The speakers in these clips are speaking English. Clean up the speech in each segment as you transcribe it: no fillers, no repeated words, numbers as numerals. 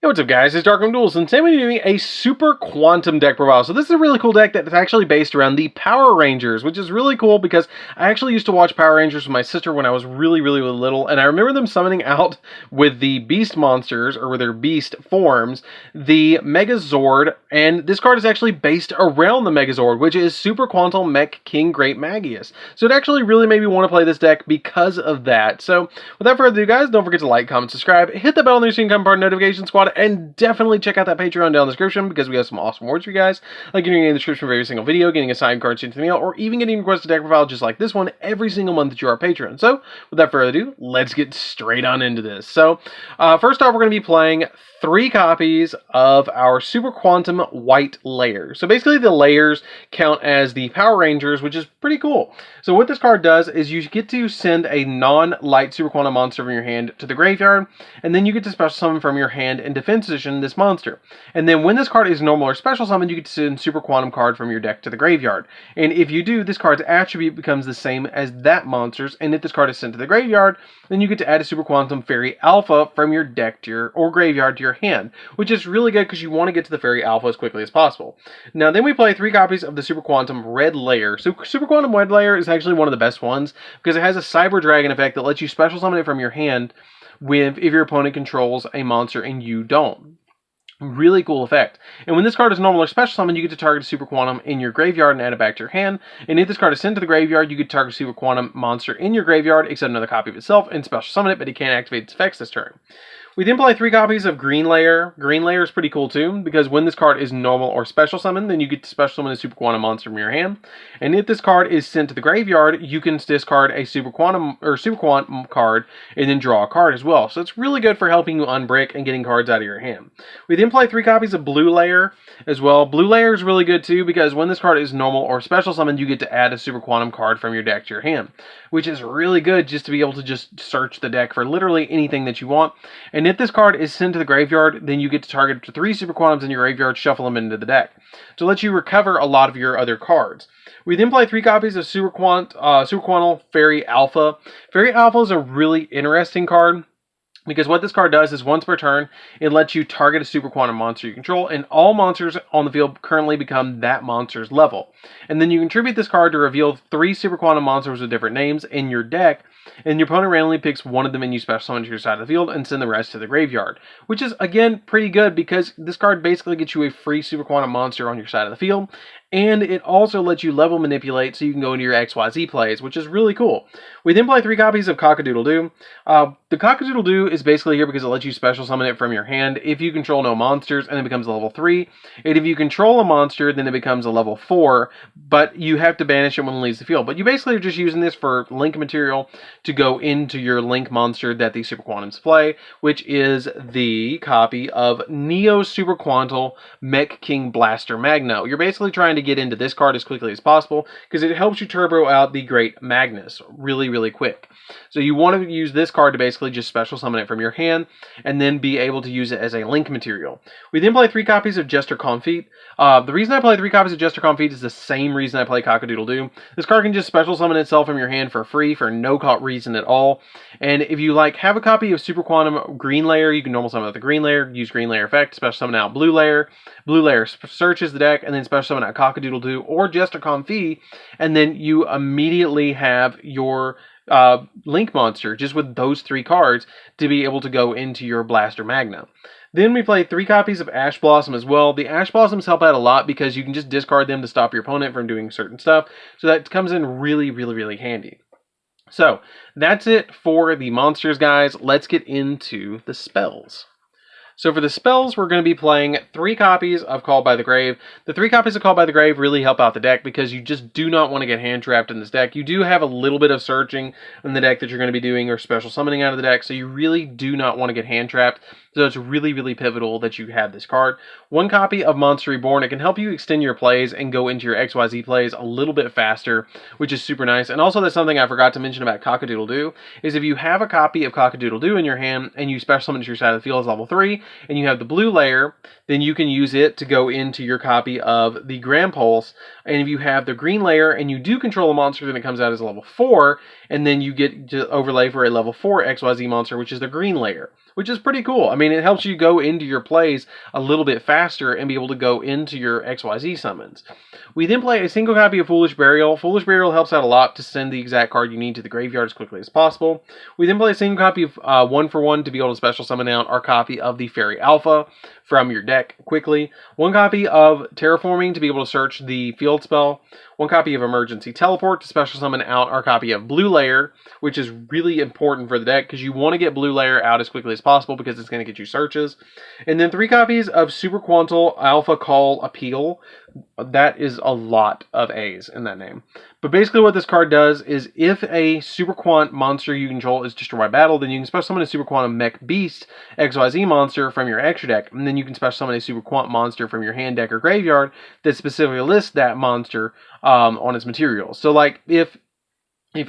Hey, what's up guys, it's DarkArmedDuelist, and today we're doing a Super Quantum deck profile. So this is a really cool deck that's actually based around the Power Rangers, which is really cool because I actually used to watch Power Rangers with my sister when I was really little, and I remember them summoning out with the Beast monsters, or with their Beast forms, the Megazord, and this card is actually based around the Megazord, which is Super Quantal Mech King Great Magius. So it actually really made me want to play this deck because of that. So without further ado guys, don't forget to like, comment, subscribe, hit the bell on there so you can become part of the notification squad, and definitely check out that Patreon down in the description because we have some awesome rewards for you guys, like getting in the description for every single video, getting a signed card sent to the mail, or even getting requested deck profile just like this one every single month that you are a patron. So, without further ado, let's get straight on into this. So, first off, we're going to be playing 3 copies of our Super Quantum White Layer. So basically the layers count as the Power Rangers, which is pretty cool. So what this card does is you get to send a non-light Super Quantum monster from your hand to the graveyard, and then you get to special summon from your hand in defense position this monster. And then when this card is normal or special summon, you get to send Super Quantum card from your deck to the graveyard. And if you do, this card's attribute becomes the same as that monster's, and if this card is sent to the graveyard, then you get to add a Super Quantum Fairy Alpha from your deck to your, or graveyard to your hand, which is really good because you want to get to the Fairy Alpha as quickly as possible. Now then we play 3 copies of the Super Quantum Red Layer. So Super Quantum Red Layer is actually one of the best ones because it has a Cyber Dragon effect that lets you special summon it from your hand if your opponent controls a monster and you don't. Really cool effect. And when this card is normal or special summon, you get to target a Super Quantum in your graveyard and add it back to your hand. And if this card is sent to the graveyard, you get to target a Super Quantum monster in your graveyard, except another copy of itself, and special summon it, but it can't activate its effects this turn. We then play 3 copies of Green Layer. Green Layer is pretty cool too, because when this card is normal or special summon, then you get to special summon a Super Quantum monster from your hand. And if this card is sent to the graveyard, you can discard a Super Quantum card and then draw a card as well. So it's really good for helping you unbrick and getting cards out of your hand. We then play 3 copies of Blue Layer as well. Blue Layer is really good too, because when this card is normal or special summon, you get to add a Super Quantum card from your deck to your hand, which is really good just to be able to just search the deck for literally anything that you want. And if this card is sent to the graveyard, then you get to target up to 3 Super Quantums in your graveyard, shuffle them into the deck to let you recover a lot of your other cards. We then play 3 copies of Super Quantal Fairy Alpha. Fairy Alpha is a really interesting card, because what this card does is once per turn, it lets you target a Super Quantum monster you control, and all monsters on the field currently become that monster's level. And then you contribute this card to reveal 3 Super Quantum monsters with different names in your deck, and your opponent randomly picks one of them and you special summon to your side of the field and send the rest to the graveyard. Which is, again, pretty good because this card basically gets you a free Super Quantum monster on your side of the field, and it also lets you level manipulate so you can go into your XYZ plays, which is really cool. We then play 3 copies of Cock-a-Doodle-Doo. The Cock-a-Doodle-Doo is basically here because it lets you special summon it from your hand if you control no monsters, and it becomes a level 3. And if you control a monster, then it becomes a level 4, but you have to banish it when it leaves the field. But you basically are just using this for link material to go into your link monster that the Super Quantums play, which is the copy of Neo Super Quantal Mech King Blaster Magno. You're basically trying to get into this card as quickly as possible because it helps you turbo out the Great Magnus really quick. So you want to use this card to basically just special summon it from your hand and then be able to use it as a link material. We then play 3 copies of Jester Confit. The reason I play 3 copies of Jester Confit is the same reason I play Cock-a-Doodle-Doo. This card can just special summon itself from your hand for free for no reason at all. And if you have a copy of Super Quantum Green Layer, you can normal summon out the Green Layer, use Green Layer effect, special summon out Blue Layer. Blue Layer searches the deck and then special summon out Cock-a-Doodle-Doo or Jester Confit, and then you immediately have your link monster just with those 3 cards to be able to go into your Blaster Magna. Then we play 3 copies of Ash Blossom as well. The Ash Blossoms help out a lot because you can just discard them to stop your opponent from doing certain stuff. So that comes in really handy. So that's it for the monsters, guys. Let's get into the spells. So for the spells, we're going to be playing 3 copies of Called by the Grave. The 3 copies of Called by the Grave really help out the deck because you just do not want to get hand trapped in this deck. You do have a little bit of searching in the deck that you're going to be doing or special summoning out of the deck, so you really do not want to get hand trapped. So it's really pivotal that you have this card. 1 copy of Monster Reborn. It can help you extend your plays and go into your XYZ plays a little bit faster, which is super nice. And also that's something I forgot to mention about Cock-a-Doodle-Doo, is if you have a copy of Cock-a-Doodle-Doo in your hand and you special summon to your side of the field as level 3, and you have the Blue Layer, then you can use it to go into your copy of the Grand Pulse. And if you have the Green Layer and you do control a monster, then it comes out as a level 4, and then you get to overlay for a level 4 XYZ monster, which is the Green Layer. which is pretty cool. I mean, it helps you go into your plays a little bit faster and be able to go into your XYZ summons. We then play a single copy of Foolish Burial. Foolish Burial helps out a lot to send the exact card you need to the graveyard as quickly as possible. We then play a single copy of 1-for-1 to be able to special summon out our copy of the Fairy Alpha from your deck quickly. 1 copy of Terraforming to be able to search the field spell. 1 copy of Emergency Teleport to special summon out our copy of Blue Layer, which is really important for the deck because you want to get Blue Layer out as quickly as possible because it's going to get you searches. And then 3 copies of Super Quantal Alpha Call Appeal. That is a lot of A's in that name. But basically what this card does is if a Super Quant monster you control is destroyed by battle, then you can special summon a Super Quantum Mech Beast XYZ monster from your extra deck. And then you can special summon a Super Quant monster from your hand deck or graveyard that specifically lists that monster on its materials. So like if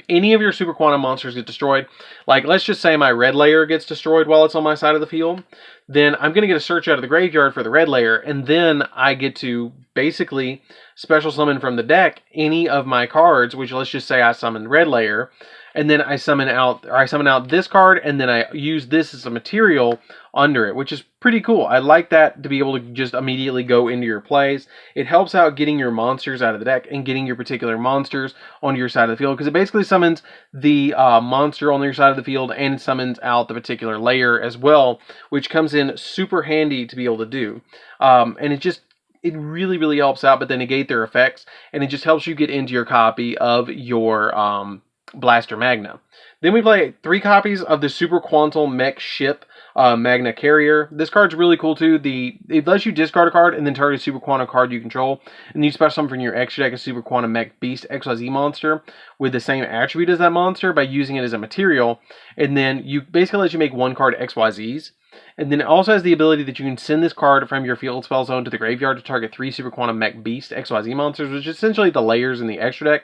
any of your Super Quantum monsters get destroyed, like let's just say my red layer gets destroyed while it's on my side of the field, then I'm going to get a search out of the graveyard for the red layer, and then I get to basically special summon from the deck any of my cards, which let's just say I summon red layer, and then I summon out this card, and then I use this as a material under it, which is pretty cool. I like that to be able to just immediately go into your plays. It helps out getting your monsters out of the deck and getting your particular monsters onto your side of the field, because it basically summons the monster on your side of the field and summons out the particular layer as well, which comes in super handy to be able to do. And it really, really helps out, but they negate their effects, and it just helps you get into your copy of your Blaster Magna. Then we play 3 copies of the Super Quantal Mech Ship Magna Carrier. This card's really cool too. It lets you discard a card and then target a Super Quantum card you control, and you special summon from your extra deck a Super Quantum Mech Beast XYZ monster with the same attribute as that monster by using it as a material, and then you basically let you make 1 card XYZs. And then it also has the ability that you can send this card from your field spell zone to the graveyard to target 3 Super Quantum Mech Beast XYZ monsters, which is essentially the layers in the extra deck.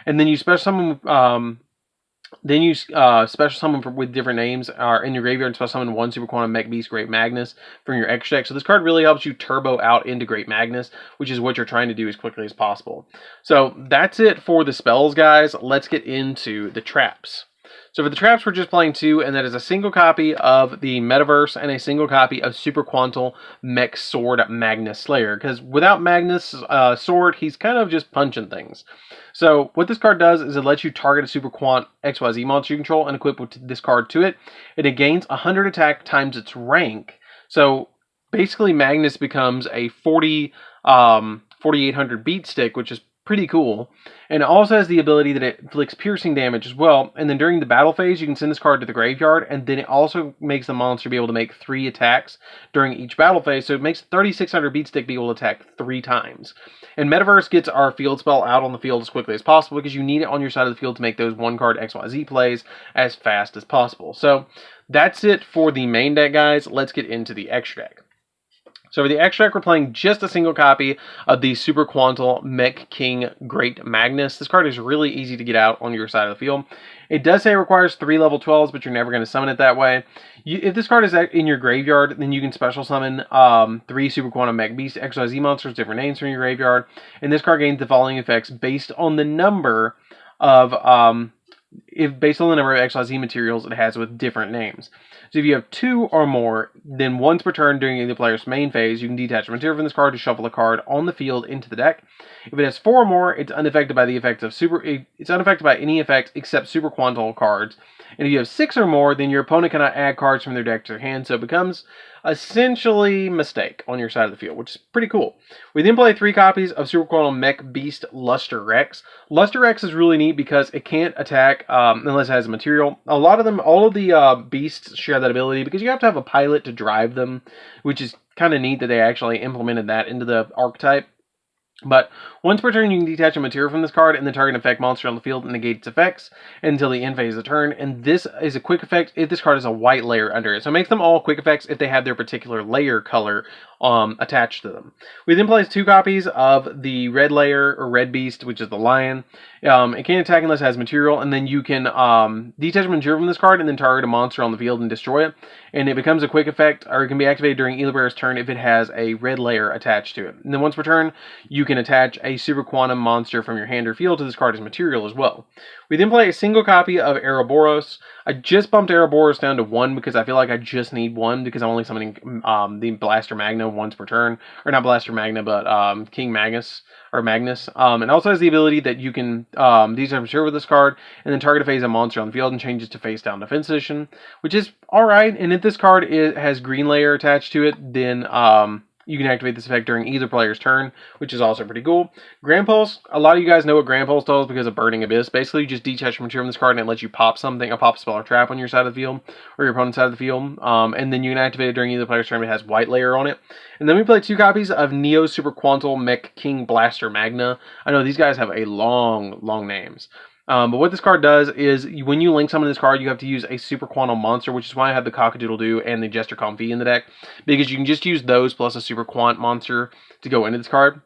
And then you special summon special summon with different names in your graveyard and special summon 1 Super Quantum Mech Beast Great Magnus from your extra deck. So this card really helps you turbo out into Great Magnus, which is what you're trying to do as quickly as possible. So that's it for the spells, guys. Let's get into the traps. So for the traps, we're just playing 2, and that is a single copy of the Metaverse and a single copy of Super Quantal Mech Sword Magnus Slayer. Because without Magnus' sword, he's kind of just punching things. So what this card does is it lets you target a Super Quant XYZ monster you control and equip this card to it. And it gains 100 attack times its rank. So basically Magnus becomes a 4800 beat stick, which is pretty cool. And it also has the ability that it inflicts piercing damage as well. And then during the battle phase, you can send this card to the graveyard, and then it also makes the monster be able to make 3 attacks during each battle phase. So it makes 3600 beat stick be able to attack 3 times. And Metaverse gets our field spell out on the field as quickly as possible because you need it on your side of the field to make those 1 card XYZ plays as fast as possible. So that's it for the main deck, guys. Let's get into the extra deck. So for the extra deck, we're playing just a single copy of the Super Quantal Mech King Great Magnus. This card is really easy to get out on your side of the field. It does say it requires 3 level 12s, but you're never going to summon it that way. If this card is in your graveyard, then you can special summon 3 Super Quantum Mech Beast XYZ monsters, different names from your graveyard. And this card gains the following effects based on the number of based on the number of XYZ materials it has with different names. So if you have 2 or more, then once per turn during the player's main phase, you can detach a material from this card to shuffle a card on the field into the deck. If it has 4 or more, it's unaffected by the effects of it's unaffected by any effects except Super Quantal cards. And if you have 6 or more, then your opponent cannot add cards from their deck to their hand, so it becomes essentially Mistake on your side of the field, which is pretty cool. We then play 3 copies of Super Quantal Mech Beast Luster Rex. Luster Rex is really neat because it can't attack unless it has a material. All of the beasts share that ability because you have to have a pilot to drive them, which is kind of neat that they actually implemented that into the archetype. But once per turn, you can detach a material from this card and then target an effect monster on the field and negate its effects until the end phase of the turn. And this is a quick effect if this card has a white layer under it. So it makes them all quick effects if they have their particular layer color attached to them. We then place 2 copies of the Red Layer, or Red Beast, which is the lion. It can't attack unless it has material, and then you can detach material from this card and then target a monster on the field and destroy it. And it becomes a quick effect, or it can be activated during either player's turn if it has a red layer attached to it. And then once per turn, you can attach a Super Quantum monster from your hand or field to this card as material as well. We then play a single copy of Ouroboros. I just bumped Ouroboros down to 1 because I feel like I just need 1 because I'm only summoning the Blaster Magna once per turn. Or not Blaster Magna, but King Magnus. It also has the ability that you can detach material with this card and then target a phase of monster on the field and change it to face down defense position, which is alright. And if this card has green layer attached to it, then you can activate this effect during either player's turn, which is also pretty cool. Grand Pulse, a lot of you guys know what Grand Pulse does because of Burning Abyss. Basically, you just detach material from this card and it lets you pop something, a pop spell or trap on your side of the field, or your opponent's side of the field. And then you can activate it during either player's turn if it has white layer on it. And then we play 2 copies of Neo Super Quantal Mech King Blaster Magna. I know these guys have a long names. But what this card does is, when you link summon this card, you have to use a Super Quantum monster, which is why I have the Cockadoodle-Doo and the Jester Comfy in the deck, because you can just use those plus a Super Quant monster to go into this card.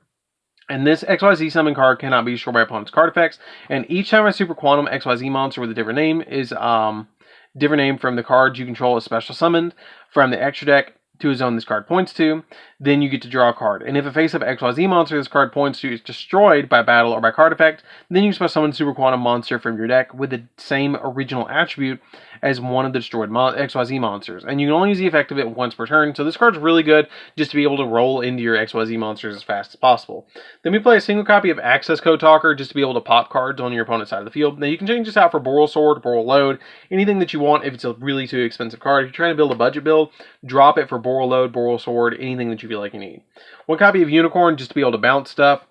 And this XYZ summon card cannot be destroyed by opponent's card effects, and each time a Super Quantum XYZ monster with a different name is different name from the cards you control is special summoned from the extra deck to a zone this card points to, then you get to draw a card. And if a face-up XYZ monster this card points to is destroyed by battle or by card effect, then you can special summon Super Quantum monster from your deck with the same original attribute as one of the destroyed XYZ monsters. And you can only use the effect of it once per turn, so this card's really good just to be able to roll into your XYZ monsters as fast as possible. Then we play a single copy of Access Code Talker just to be able to pop cards on your opponent's side of the field. Now you can change this out for Boral Sword, Boral Load, anything that you want if it's a really too expensive card. If you're trying to build a budget build, drop it for Boral Load, Boral Sword, anything that you feel like you need. 1 copy of Unicorn just to be able to bounce stuff.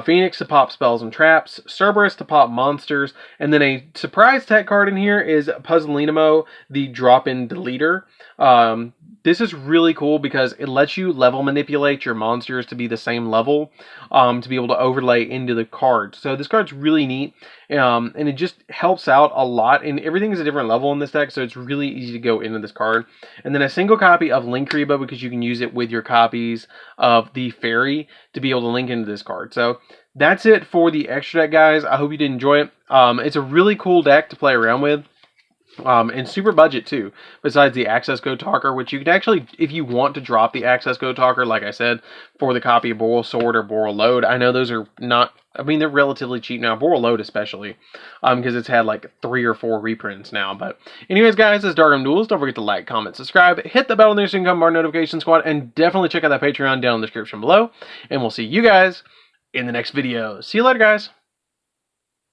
Phoenix to pop spells and traps, Cerberus to pop monsters, and then a surprise tech card in here is Puzzlinamo, the drop-in deleter. This is really cool because it lets you level manipulate your monsters to be the same level to be able to overlay into the card. So this card's really neat, and it just helps out a lot, and everything is a different level in this deck, so it's really easy to go into this card. And then a single copy of Linkriba because you can use it with your copies of the Fairy to be able to link into this card. So that's it for the extra deck, guys. I hope you did enjoy it. It's a really cool deck to play around with. And super budget too, besides the Access Code Talker, which you can actually, if you want to drop the Access Code Talker, like I said, for the copy of Boral Sword or Boral Load. I know those are not, I mean, they're relatively cheap now, Boral Load especially, because it's had like 3 or 4 reprints now. But anyways, guys, this is DarkArmedDuelist. Don't forget to like, comment, subscribe, hit the bell on there so you can come our notification squad, and definitely check out that Patreon down in the description below. And we'll see you guys in the next video. See you later, guys.